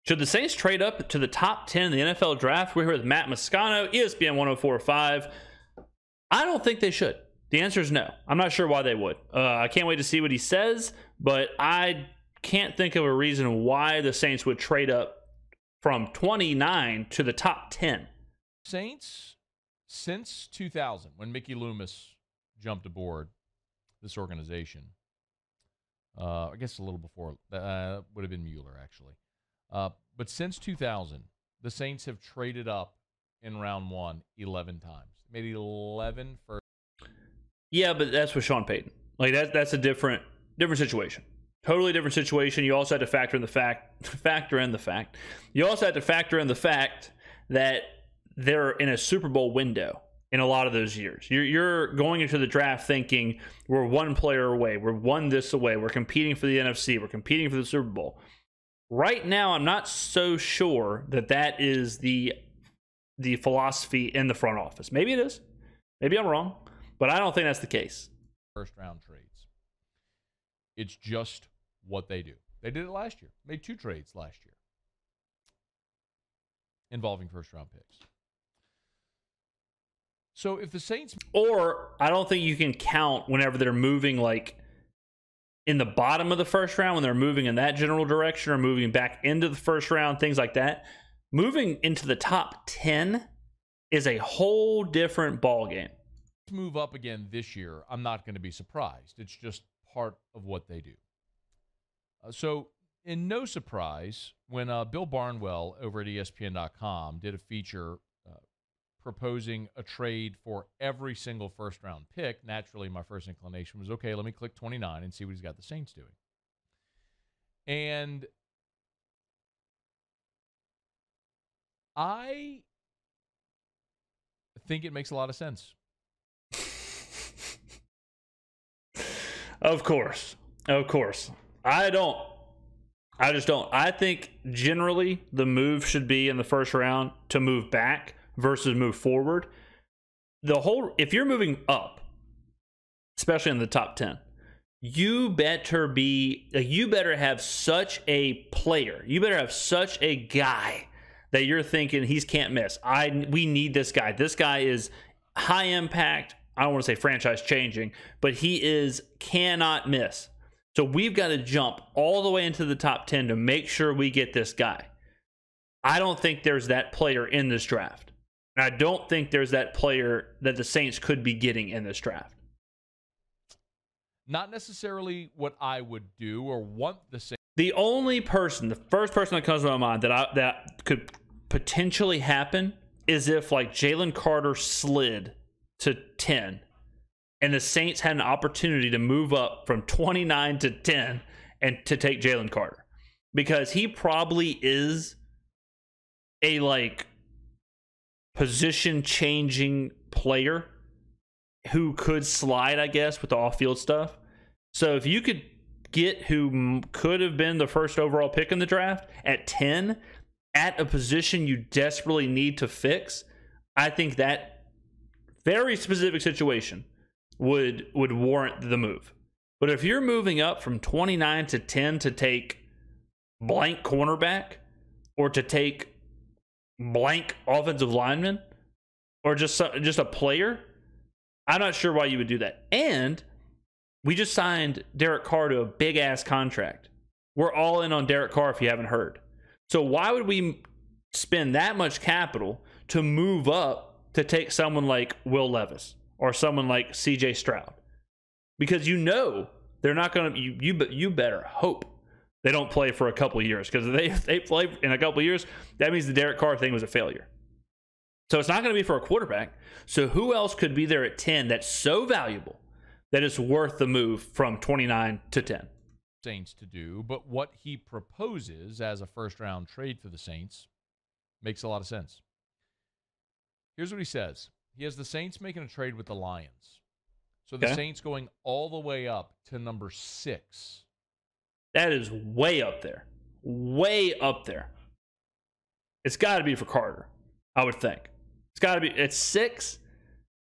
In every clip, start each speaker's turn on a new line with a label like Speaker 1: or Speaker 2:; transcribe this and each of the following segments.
Speaker 1: Should the Saints trade up to the top 10 in the NFL draft? We're here with Matt Moscano, ESPN 104.5. I don't think they should. The answer is no. I'm not sure why they would. I can't wait to see what he says, but I can't think of a reason why the Saints would trade up from 29 to the top 10.
Speaker 2: Saints, since 2000, when Mickey Loomis jumped aboard this organization, I guess a little before, would have been Mueller, actually. But since 2000, the Saints have traded up in round one 11 times. Made 11 first.
Speaker 1: Yeah, but that's with Sean Payton. Like that's a different situation. Totally different situation. You also had to factor in the fact. You also had to factor in the fact that they're in a Super Bowl window in a lot of those years. You're going into the draft thinking we're one player away, we're one this away, we're competing for the NFC, we're competing for the Super Bowl. Right now, I'm not so sure that is the philosophy in the front office. Maybe it is. Maybe I'm wrong, but I don't think that's the case.
Speaker 2: First round trades. It's just what they do. They did it last year. Made 2 trades last year involving first round picks. So if the Saints,
Speaker 1: or I don't think you can count whenever they're moving like in the bottom of the first round, when they're moving in that general direction or moving back into the first round, things like that. Moving into the top 10 is a whole different ballgame.
Speaker 2: Move up again this year, I'm not going to be surprised. It's just part of what they do. So, in no surprise, when Bill Barnwell over at ESPN.com did a feature proposing a trade for every single first-round pick, naturally my first inclination was, okay, let me click 29 and see what he's got the Saints doing. And I think it makes a lot of sense.
Speaker 1: Of course. I just don't. I think generally the move should be in the first round to move back versus move forward. If you're moving up, especially in the top 10, you better have such a player. You better have such a guy that you're thinking he's can't miss. We need this guy. This guy is high impact. I don't want to say franchise changing, but he cannot miss. So we've got to jump all the way into the top 10 to make sure we get this guy. I don't think there's that player in this draft. And I don't think there's that player that the Saints could be getting in this draft.
Speaker 2: Not necessarily what I would do or want the Saints.
Speaker 1: The first person that comes to my mind that could potentially happen is if like Jalen Carter slid to 10 and the Saints had an opportunity to move up from 29 to 10 and to take Jalen Carter, because he probably is a like position changing player who could slide, I guess, with the off-field stuff. So if you could get who could have been the first overall pick in the draft at 10 at a position you desperately need to fix, I think that very specific situation would warrant the move. But if you're moving up from 29 to 10 to take blank cornerback or to take blank offensive lineman or just a player, I'm not sure why you would do that. And we just signed Derek Carr to a big-ass contract. We're all in on Derek Carr if you haven't heard. So why would we spend that much capital to move up to take someone like Will Levis or someone like CJ Stroud? Because they're not going to, you better hope they don't play for a couple of years, because if they play in a couple of years, that means the Derek Carr thing was a failure. So it's not going to be for a quarterback. So who else could be there at 10 that's so valuable that it's worth the move from 29 to 10?
Speaker 2: Saints to do, but what he proposes as a first-round trade for the Saints makes a lot of sense. Here's what he says. He has the Saints making a trade with the Lions. So the Saints going all the way up to number 6.
Speaker 1: That is way up there. Way up there. It's got to be for Carter, I would think. It's got to be. It's 6.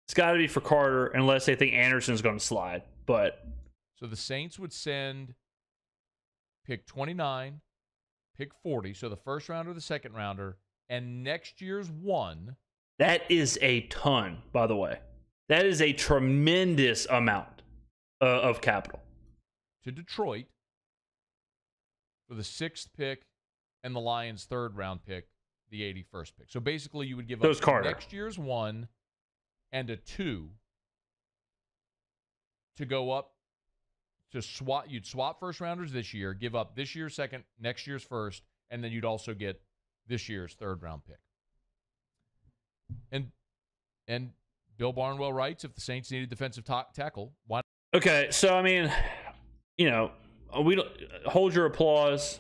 Speaker 1: It's got to be for Carter, unless they think Anderson's going to slide. But
Speaker 2: so the Saints would send pick 29, pick 40, so the first rounder, the second rounder, and next year's one.
Speaker 1: That is a ton, by the way. That is a tremendous amount of capital.
Speaker 2: To Detroit for the 6th pick and the Lions' 3rd round pick, the 81st pick. So basically, you would give up next year's 1 and a 2 to go up to swap. You'd swap first rounders this year, give up this year's 2nd, next year's 1st, and then you'd also get this year's 3rd round pick. And Bill Barnwell writes, if the Saints need a defensive tackle, why?
Speaker 1: Okay, so I mean, we don't hold your applause.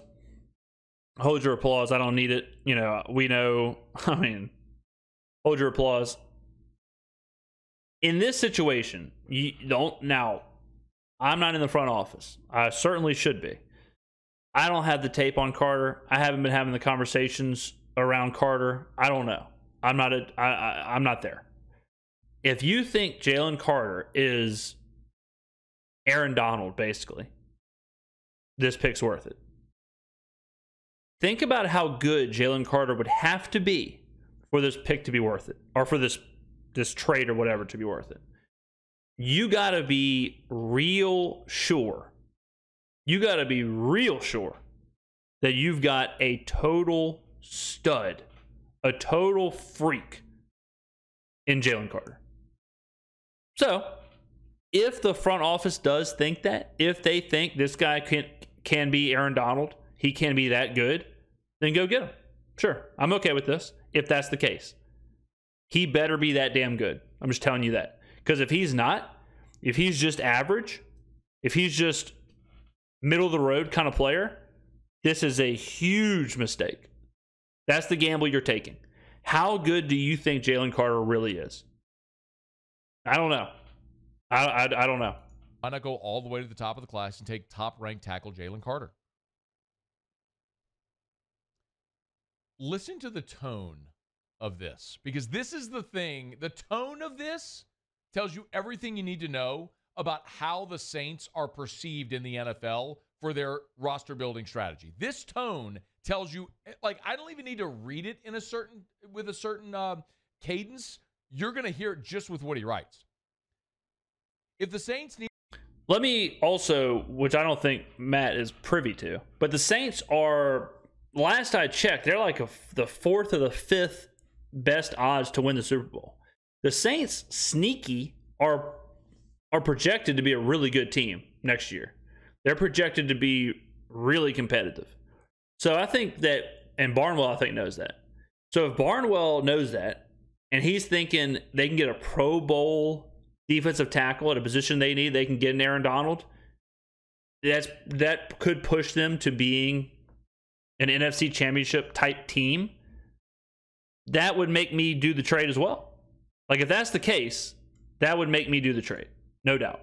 Speaker 1: Hold your applause. I don't need it. We know. I mean, hold your applause. In this situation, you don't. Now, I'm not in the front office. I certainly should be. I don't have the tape on Carter. I haven't been having the conversations around Carter. I don't know. I'm not there. If you think Jalen Carter is Aaron Donald, basically, this pick's worth it. Think about how good Jalen Carter would have to be for this pick to be worth it, or for this trade or whatever to be worth it. You got to be real sure. You got to be real sure that you've got a total stud, a total freak in Jalen Carter. So, if the front office does think that, if they think this guy can be Aaron Donald, he can be that good, then go get him. Sure, I'm okay with this if that's the case. He better be that damn good. I'm just telling you that. Because if he's not, if he's just average, if he's just middle of the road kind of player, this is a huge mistake. That's the gamble you're taking. How good do you think Jalen Carter really is? I don't know. I don't know.
Speaker 2: Why not go all the way to the top of the class and take top-ranked tackle Jalen Carter? Listen to the tone of this, because this is the thing. The tone of this tells you everything you need to know about how the Saints are perceived in the NFL for their roster-building strategy. This tone tells you, I don't even need to read it with a certain cadence. You're going to hear it just with what he writes. If the Saints need...
Speaker 1: Let me also, which I don't think Matt is privy to, but the Saints are, last I checked, they're like the 4th or the 5th best odds to win the Super Bowl. The Saints, sneaky, are projected to be a really good team next year. They're projected to be really competitive. So I think that, and Barnwell, I think, knows that. So if Barnwell knows that, and he's thinking they can get a Pro Bowl defensive tackle at a position they need, they can get an Aaron Donald, that could push them to being an NFC Championship type team. That would make me do the trade as well. If that's the case, that would make me do the trade, no doubt.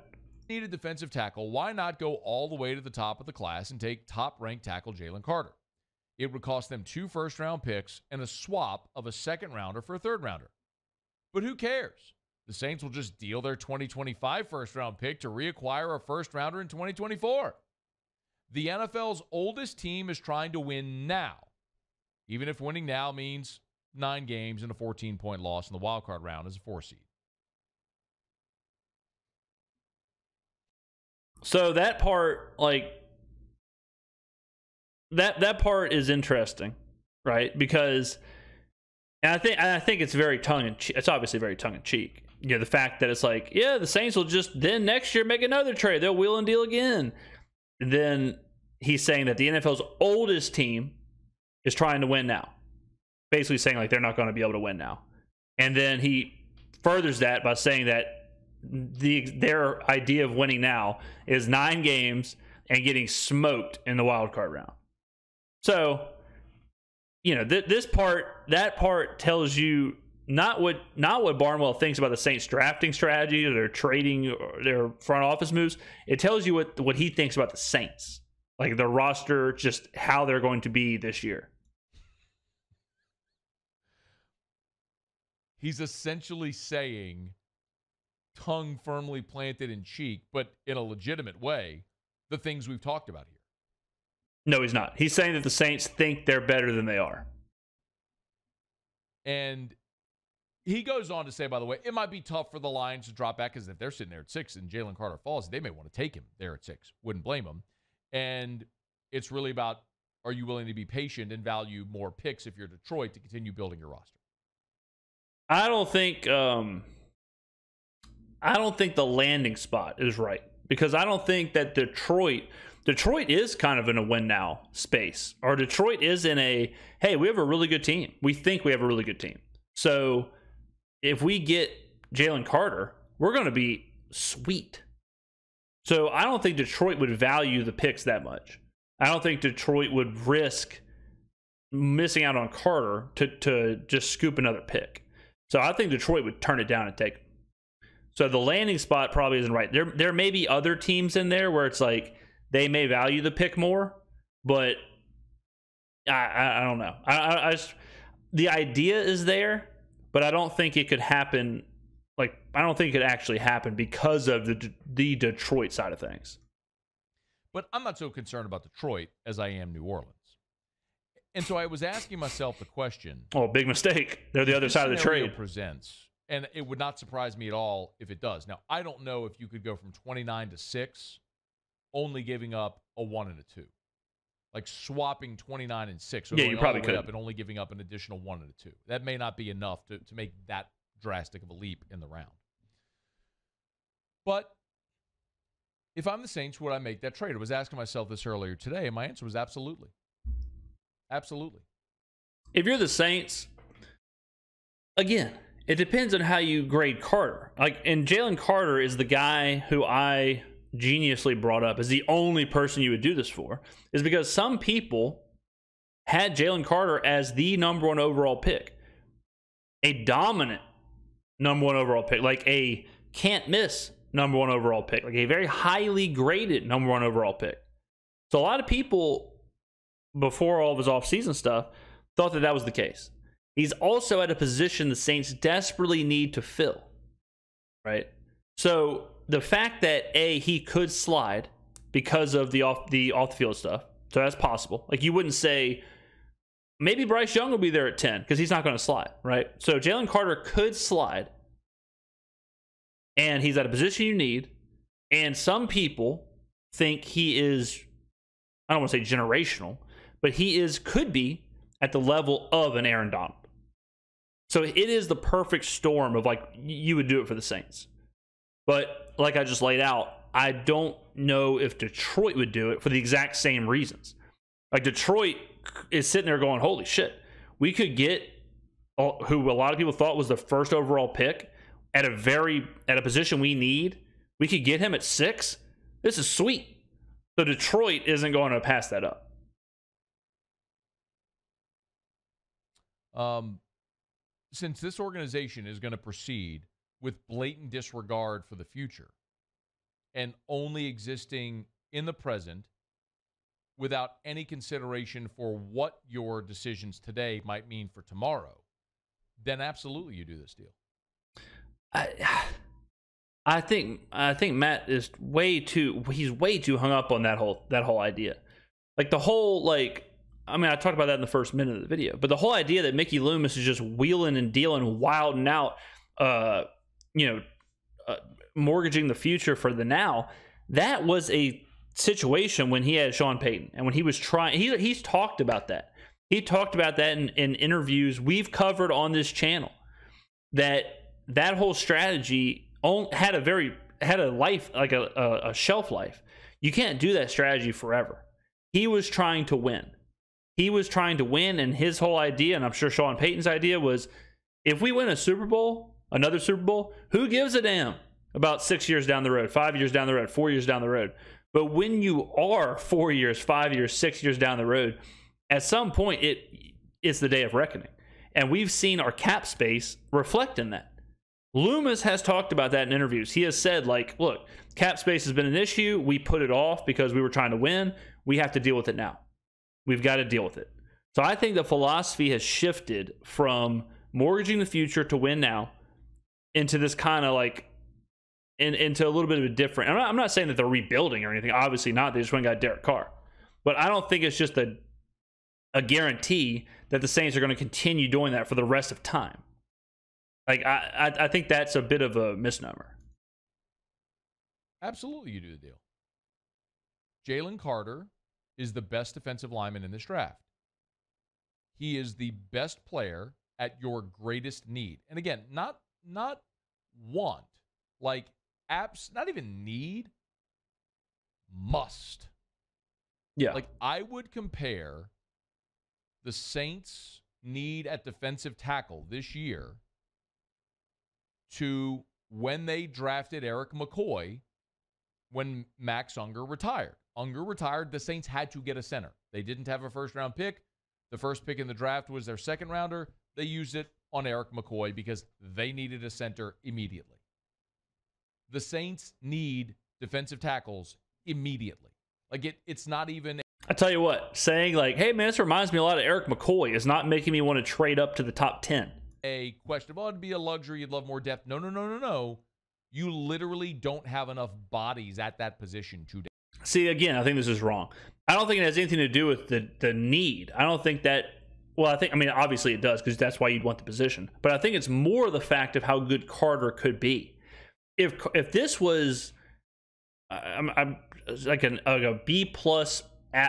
Speaker 2: Need a defensive tackle, why not go all the way to the top of the class and take top-ranked tackle Jalen Carter? It would cost them 2 first-round picks and a swap of a second-rounder for a third-rounder. But who cares? The Saints will just deal their 2025 first-round pick to reacquire a first-rounder in 2024. The NFL's oldest team is trying to win now, even if winning now means 9 games and a 14-point loss in the wildcard round as a 4 seed.
Speaker 1: So that part, that part is interesting, right? Because, and I think it's very it's obviously very tongue in cheek. The fact that it's the Saints will just then next year make another trade. They'll wheel and deal again. And then he's saying that the NFL's oldest team is trying to win now. Basically saying they're not going to be able to win now. And then he furthers that by saying that their idea of winning now is 9 games and getting smoked in the wild card round. So, that part tells you not what Barnwell thinks about the Saints drafting strategy or their trading or their front office moves. It tells you what he thinks about the Saints, the roster, just how they're going to be this year.
Speaker 2: He's essentially saying, tongue firmly planted in cheek, but in a legitimate way, the things we've talked about here.
Speaker 1: No, he's not. He's saying that the Saints think they're better than they are.
Speaker 2: And he goes on to say, by the way, it might be tough for the Lions to drop back because if they're sitting there at 6 and Jalen Carter falls, they may want to take him there at 6. Wouldn't blame him. And it's really about, are you willing to be patient and value more picks if you're Detroit to continue building your roster?
Speaker 1: I don't think the landing spot is right, because I don't think that Detroit is kind of in a win now space, or Detroit is in a, hey, we have a really good team. We think we have a really good team. So if we get Jalen Carter, we're going to be sweet. So I don't think Detroit would value the picks that much. I don't think Detroit would risk missing out on Carter to just scoop another pick. So I think Detroit would turn it down and take him. So the landing spot probably isn't right. There may be other teams in there where it's like they may value the pick more, but I don't know. I just, the idea is there, but I don't think it could happen. Like, I don't think it could actually happen because of the Detroit side of things.
Speaker 2: But I'm not so concerned about Detroit as I am New Orleans. And so I was asking myself the question.
Speaker 1: Oh, big mistake. They're the other side of the trade.
Speaker 2: Presents, and it would not surprise me at all if it does. Now, I don't know if you could go from 29 to 6, only giving up a 1 and a 2. Like swapping 29 and 6. So
Speaker 1: yeah, you probably could.
Speaker 2: Up and only giving up an additional 1 and a 2. That may not be enough to make that drastic of a leap in the round. But if I'm the Saints, would I make that trade? I was asking myself this earlier today, and my answer was absolutely. Absolutely.
Speaker 1: If you're the Saints, again, it depends on how you grade Carter. Like, and Jalen Carter is the guy who I geniusly brought up as the only person you would do this for, is because some people had Jalen Carter as the number 1 overall pick, a dominant number 1 overall pick, like a can't miss number 1 overall pick, like a very highly graded number 1 overall pick. So a lot of people, before all of his offseason stuff, thought that was the case. He's also at a position the Saints desperately need to fill, right? So the fact that he could slide because of the off the field stuff, so that's possible. Like, you wouldn't say maybe Bryce Young will be there at 10 because he's not going to slide, right? So Jalen Carter could slide, and he's at a position you need. And some people think he is, I don't want to say generational, but he could be at the level of an Aaron Donald. So it is the perfect storm of, like, you would do it for the Saints. But like I just laid out, I don't know if Detroit would do it for the exact same reasons. Like, Detroit is sitting there going, holy shit, we could get who a lot of people thought was the first overall pick at a position we need. We could get him at 6. This is sweet. So Detroit isn't going to pass that up.
Speaker 2: Since this organization is going to proceed with blatant disregard for the future and only existing in the present without any consideration for what your decisions today might mean for tomorrow, then absolutely you do this deal.
Speaker 1: I think Matt is way too hung up on that whole idea. Like, the whole, like, I mean, I talked about that in the first minute of the video, but the whole idea that Mickey Loomis is just wheeling and dealing, wilding out, mortgaging the future for the now, that was a situation when he had Sean Payton, and when he was trying, he's talked about that. He talked about that in interviews we've covered on this channel, that whole strategy had a life, like a shelf life. You can't do that strategy forever. He was trying to win. And his whole idea, and I'm sure Sean Payton's idea, was, if we win a Super Bowl, another Super Bowl, who gives a damn about 6 years down the road, 5 years down the road, 4 years down the road? But when you are 4 years, 5 years, 6 years down the road, at some point it's the day of reckoning. And we've seen our cap space reflect in that. Loomis has talked about that in interviews. He has said, like, look, cap space has been an issue. We put it off because we were trying to win. We have to deal with it now. We've got to deal with it. So I think the philosophy has shifted from mortgaging the future to win now into this kind of, like, into a little bit of a different. I'm not saying that they're rebuilding or anything. Obviously not. They just went and got Derek Carr. But I don't think it's just a guarantee that the Saints are going to continue doing that for the rest of time. Like, I think that's a bit of a misnomer.
Speaker 2: Absolutely, you do the deal. Jalen Carter is the best defensive lineman in this draft. He is the best player at your greatest need. And again, not want, like apps, not even need, must.
Speaker 1: Yeah.
Speaker 2: Like, I would compare the Saints' need at defensive tackle this year to when they drafted Eric McCoy when Max Unger retired. Unger retired, the Saints had to get a center. They didn't have a first-round pick. The first pick in the draft was their second-rounder. They used it on Eric McCoy because they needed a center immediately. The Saints need defensive tackles immediately. Like, it's not even...
Speaker 1: I tell you what, saying like, hey, man, this reminds me a lot of Eric McCoy is not making me want to trade up to the top 10.
Speaker 2: A question, well, it'd be a luxury, you'd love more depth. No. You literally don't have enough bodies at that position today.
Speaker 1: See, again, I think this is wrong. I don't think it has anything to do with the need. I don't think that, well, I mean, obviously it does because that's why you'd want the position. But I think it's more the fact of how good Carter could be. If this was I'm like a B+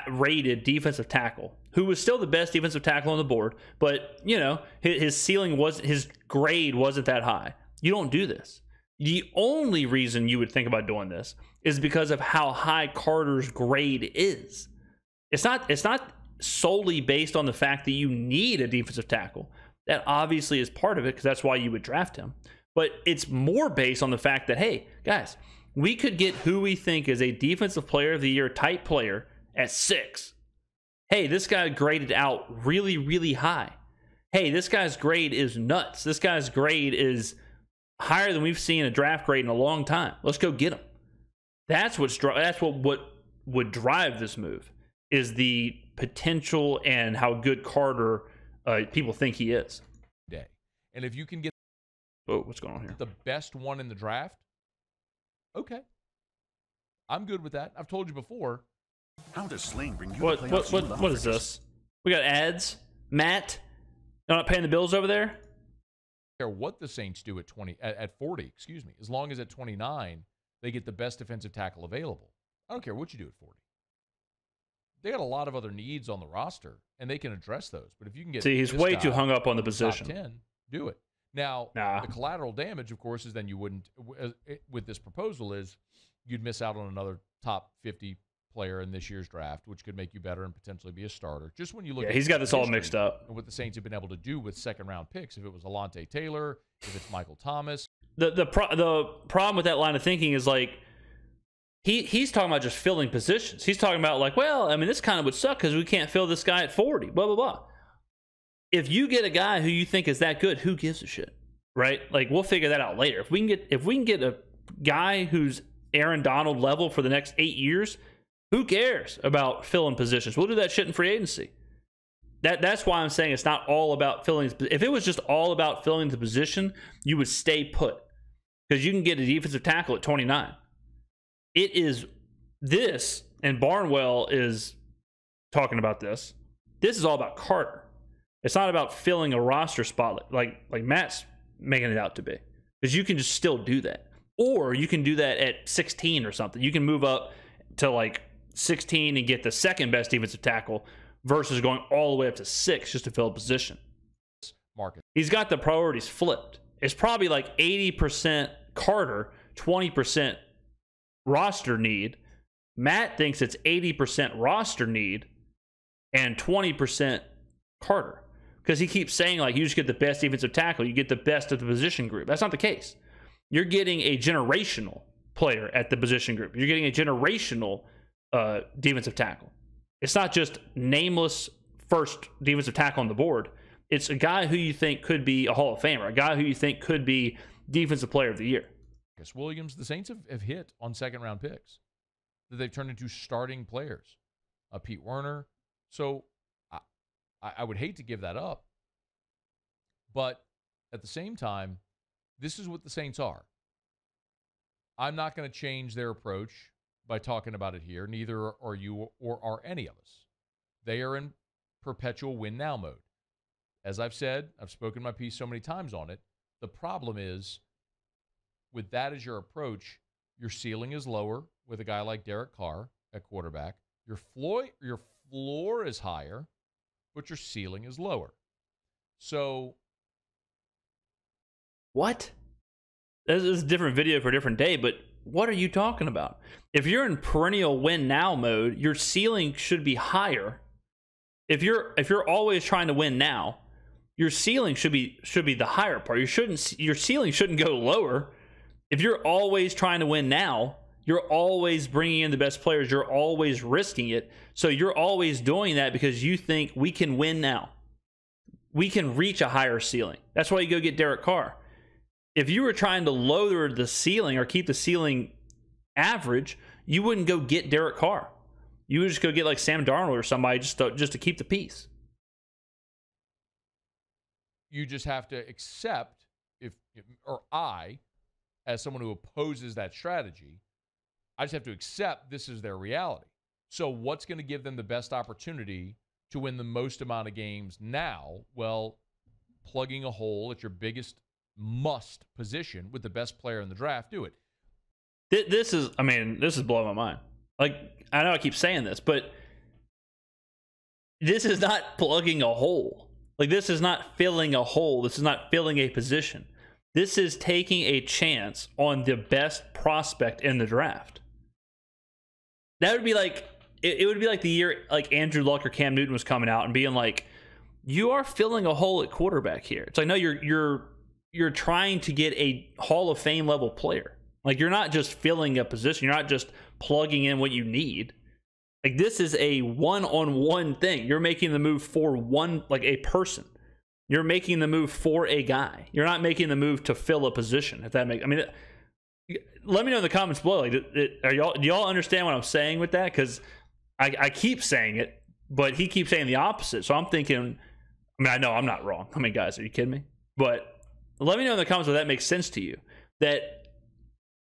Speaker 1: rated defensive tackle who was still the best defensive tackle on the board, but you know his ceiling was, his grade wasn't that high. You don't do this. The only reason you would think about doing this is because of how high Carter's grade is. It's not solely based on the fact that you need a defensive tackle. That obviously is part of it because that's why you would draft him. But it's more based on the fact that, hey, guys, we could get who we think is a defensive player of the year type player at 6. Hey, this guy graded out really, really high. Hey, this guy's grade is nuts. This guy's grade is higher than we've seen a draft grade in a long time. Let's go get him. That's what would drive this move, is the potential and how good Carter people think he is.
Speaker 2: And if you can get
Speaker 1: what's going on here?
Speaker 2: The best one in the draft, okay, I'm good with that. I've told you before.
Speaker 3: How does Sling bring you?
Speaker 1: What is this? We got ads. Matt, you're not paying the bills over there.
Speaker 2: Care what the Saints do at 40, excuse me, as long as at 29 they get the best defensive tackle available. I don't care what you do at 40. They got a lot of other needs on the roster, and they can address those. But if you can get,
Speaker 1: he's way too hung up on the position.
Speaker 2: Top 10, do it. Now, the collateral damage, of course, is then you wouldn't, with this proposal, is you'd miss out on another top 50 player in this year's draft, which could make you better and potentially be a starter. Just when you look at
Speaker 1: he's got this all mixed up.
Speaker 2: And what the Saints have been able to do with second-round picks, if it was Alontae Taylor, if it's Michael Thomas.
Speaker 1: The problem with that line of thinking is like, he's talking about just filling positions. He's talking about like, well, I mean, this kind of would suck because we can't fill this guy at 40, blah, blah, blah. If you get a guy who you think is that good, who gives a shit, right? Like, we'll figure that out later. If we can get a guy who's Aaron Donald level for the next 8 years, who cares about filling positions? We'll do that shit in free agency. That's why I'm saying it's not all about filling. If it was just all about filling the position, you would stay put because you can get a defensive tackle at 29. It is this, and Barnwell is talking about this. This is all about Carter. It's not about filling a roster spot like Matt's making it out to be, because you can just still do that, or you can do that at 16 or something. You can move up to like 16 and get the second best defensive tackle versus going all the way up to 6 just to fill a position.
Speaker 2: Marcus,
Speaker 1: he's got the priorities flipped. It's probably like 80% Carter, 20% roster need. Matt thinks it's 80% roster need and 20% Carter, because he keeps saying like, you just get the best defensive tackle, you get the best of the position group. That's not the case. You're getting a generational player at the position group. You're getting a generational defensive tackle. It's not just nameless first defensive tackle on the board. It's a guy who you think could be a Hall of Famer, a guy who you think could be defensive player of the year.
Speaker 2: Marcus Williams, the Saints have hit on second-round picks that they've turned into starting players. Pete Werner. So I would hate to give that up, but at the same time, this is what the Saints are. I'm not going to change their approach by talking about it here. Neither are you or are any of us. They are in perpetual win now mode. As I've said, I've spoken my piece so many times on it. The problem is, with that as your approach, your ceiling is lower with a guy like Derek Carr at quarterback. Your floor is higher, but your ceiling is lower. So,
Speaker 1: what? This is a different video for a different day, but what are you talking about? If you're in perennial win now mode, your ceiling should be higher. If you're always trying to win now, your ceiling should be the higher part. Your ceiling shouldn't go lower. If you're always trying to win now, you're always bringing in the best players. You're always risking it. So you're always doing that because you think we can win now. We can reach a higher ceiling. That's why you go get Derek Carr. If you were trying to lower the ceiling or keep the ceiling average, you wouldn't go get Derek Carr. You would just go get like Sam Darnold or somebody just to keep the peace.
Speaker 2: You just have to accept, I, as someone who opposes that strategy, I just have to accept this is their reality. So what's going to give them the best opportunity to win the most amount of games now? Well, plugging a hole at your biggest must position with the best player in the draft, do it.
Speaker 1: This is blowing my mind. Like, I know I keep saying this, but this is not plugging a hole. Like, this is not filling a hole. This is not filling a position. This is taking a chance on the best prospect in the draft. That would be like, it would be like the year like Andrew Luck or Cam Newton was coming out and being like, you are filling a hole at quarterback here. It's like, no, you're trying to get a Hall of Fame level player. Like, you're not just filling a position. You're not just plugging in what you need. Like, this is a one-on-one thing. You're making the move for a person. You're making the move for a guy. You're not making the move to fill a position. If that makes, let me know in the comments below. Like, do y'all understand what I'm saying with that? Because I keep saying it, but he keeps saying the opposite. So I'm thinking, I know I'm not wrong. Guys, are you kidding me? But let me know in the comments whether that makes sense to you. That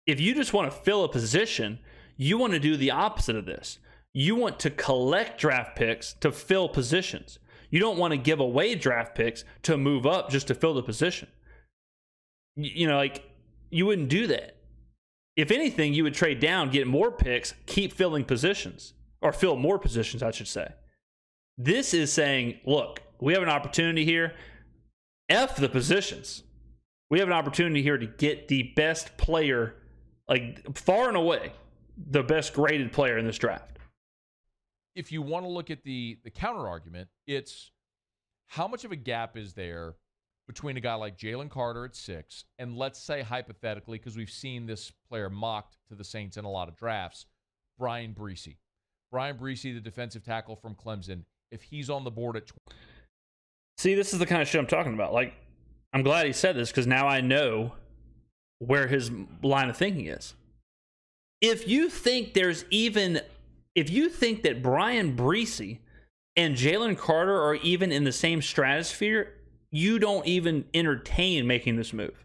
Speaker 1: if you just want to fill a position, you want to do the opposite of this. You want to collect draft picks to fill positions. You don't want to give away draft picks to move up just to fill the position. You wouldn't do that. If anything, you would trade down, get more picks, keep filling positions, or fill more positions, I should say. This is saying, look, we have an opportunity here. F the positions. We have an opportunity here to get the best player, like far and away, the best graded player in this draft.
Speaker 2: If you want to look at the counter argument, it's how much of a gap is there between a guy like Jalen Carter at 6 and, let's say hypothetically, because we've seen this player mocked to the Saints in a lot of drafts, Brian Bresee. Brian Bresee, the defensive tackle from Clemson, if he's on the board at 20.
Speaker 1: See, this is the kind of shit I'm talking about. Like, I'm glad he said this because now I know where his line of thinking is. If you think that Brian Bresee and Jalen Carter are even in the same stratosphere, you don't even entertain making this move.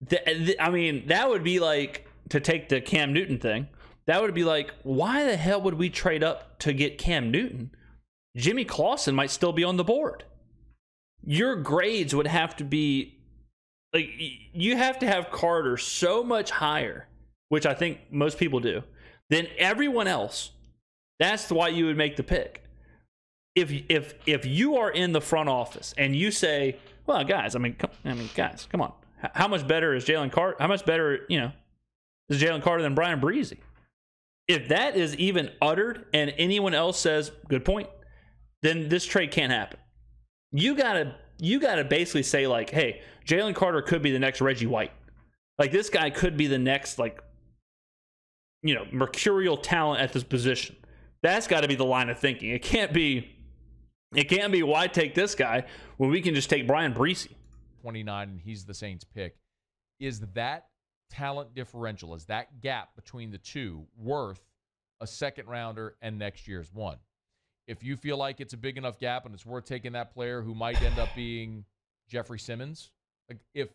Speaker 1: That would be like, to take the Cam Newton thing, that would be like, why the hell would we trade up to get Cam Newton? Jimmy Clausen might still be on the board. Your grades would have to be, like, you have to have Carter so much higher, which I think most people do, than everyone else. That's why you would make the pick. If you are in the front office and you say, well, guys, guys, come on. How much better is Jalen Carter? How much better, is Jalen Carter than Brian Bresee? If that is even uttered and anyone else says, good point, then this trade can't happen. You gotta basically say, like, hey, Jalen Carter could be the next Reggie White. Like, this guy could be the next, like, mercurial talent at this position. That's got to be the line of thinking. It can't be why take this guy when we can just take Brian Bresee.
Speaker 2: 29 and he's the Saints pick. Is that talent differential, is that gap between the two worth a second rounder and next year's one? If you feel like it's a big enough gap and it's worth taking that player who might end up being Jeffrey Simmons, like if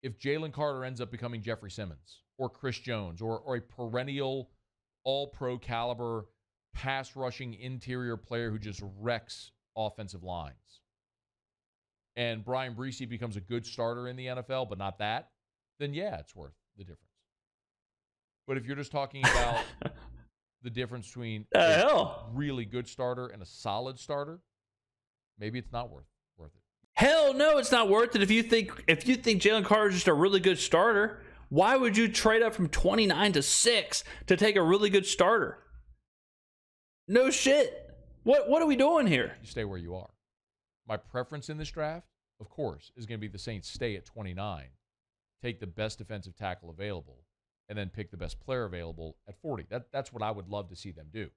Speaker 2: Jalen Carter ends up becoming Jeffrey Simmons, or Chris Jones or a perennial all-pro caliber pass-rushing interior player who just wrecks offensive lines, and Brian Bresee becomes a good starter in the NFL, but not that, then yeah, it's worth the difference. But if you're just talking about the difference between a really good starter and a solid starter, maybe it's not worth it.
Speaker 1: Hell no, it's not worth it. If you think Jalen Carter is just a really good starter, why would you trade up from 29 to 6 to take a really good starter? No shit. What are we doing here?
Speaker 2: You stay where you are. My preference in this draft, of course, is going to be the Saints stay at 29, take the best defensive tackle available, and then pick the best player available at 40. That's what I would love to see them do.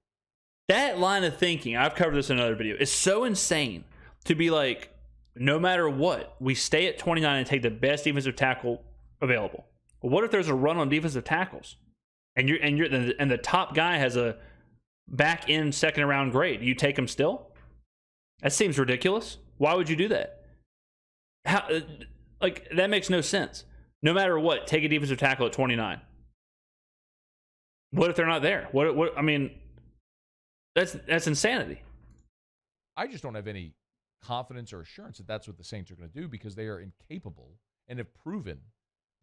Speaker 1: That line of thinking, I've covered this in another video, is so insane to be like, no matter what, we stay at 29 and take the best defensive tackle available. But what if there's a run on defensive tackles, and the top guy has a back end second round grade? You take him still? That seems ridiculous. Why would you do that? That makes no sense. No matter what, take a defensive tackle at 29. What if they're not there? What? I mean, that's insanity.
Speaker 2: I just don't have any confidence or assurance that that's what the Saints are going to do, because they are incapable and have proven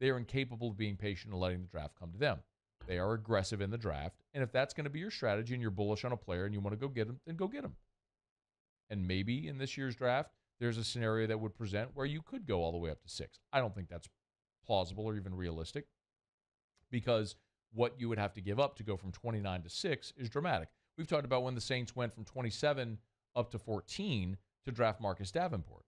Speaker 2: they are incapable of being patient and letting the draft come to them. They are aggressive in the draft, and if that's going to be your strategy and you're bullish on a player and you want to go get him, then go get him. And maybe in this year's draft, there's a scenario that would present where you could go all the way up to 6. I don't think that's plausible or even realistic, because what you would have to give up to go from 29 to 6 is dramatic. We've talked about when the Saints went from 27 up to 14 to draft Marcus Davenport.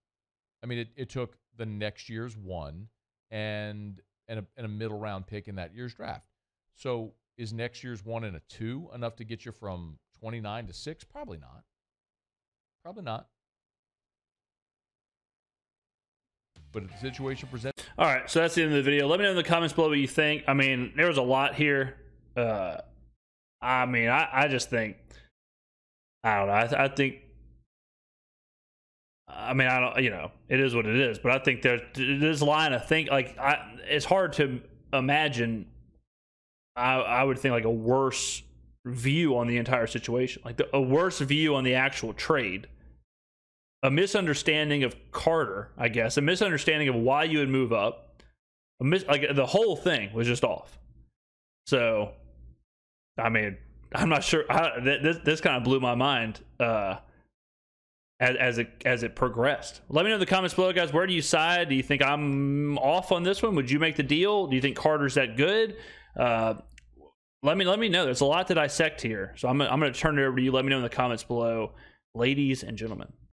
Speaker 2: I mean, it took the next year's 1 and a middle round pick in that year's draft. So is next year's 1 and a 2 enough to get you from 29 to 6? Probably not. Probably not. But if the situation presents...
Speaker 1: All right, so that's the end of the video. Let me know in the comments below what you think. I mean, there was a lot here. I just think... I don't know. I think... I mean, I don't... You know, it is what it is. But I think there's this line of think... it's hard to imagine... I would think like a worse view on the entire situation. Like a worse view on the actual trade. A misunderstanding of Carter, I guess. A misunderstanding of why you would move up. The whole thing was just off. So, I mean, I'm not sure. This kind of blew my mind as it progressed. Let me know in the comments below, guys. Where do you side? Do you think I'm off on this one? Would you make the deal? Do you think Carter's that good? Let me know. There's a lot to dissect here. So I'm going to turn it over to you. Let me know in the comments below, ladies and gentlemen.